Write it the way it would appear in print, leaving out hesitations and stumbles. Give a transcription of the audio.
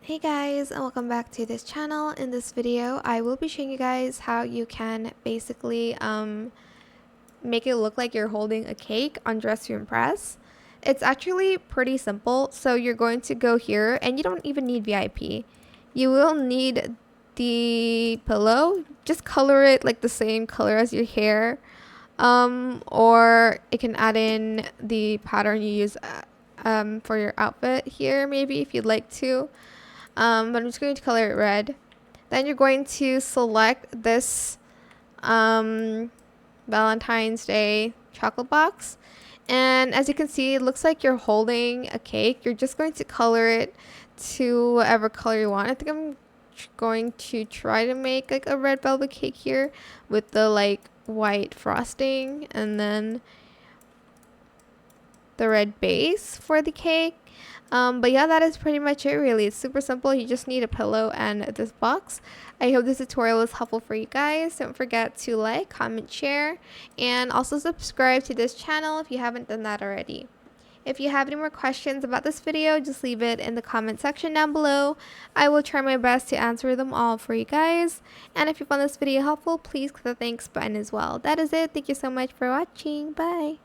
Hey guys, and welcome back to this channel. In this video I will be showing you guys how you can basically make it look like you're holding a cake on Dress to Impress. It's actually pretty simple. So you're going to go here, and you don't even need VIP. You will need the pillow. Just color it like the same color as your hair, or it can add in the pattern you use for your outfit here, maybe, if you'd like to. But I'm just going to color it red. Then you're going to select this Valentine's Day chocolate box. And as you can see, it looks like you're holding a cake. You're just going to color it to whatever color you want. I think I'm going to try to make like a red velvet cake here with the like white frosting and then the red base for the cake. But yeah, that is pretty much it really. It's super simple. You just need a pillow and this box. I hope this tutorial was helpful for you guys. Don't forget to like, comment, share, and also subscribe to this channel if you haven't done that already. If you have any more questions about this video, just leave it in the comment section down below. I will try my best to answer them all for you guys. And if you found this video helpful, please click the thanks button as well. That is it. Thank you so much for watching. Bye.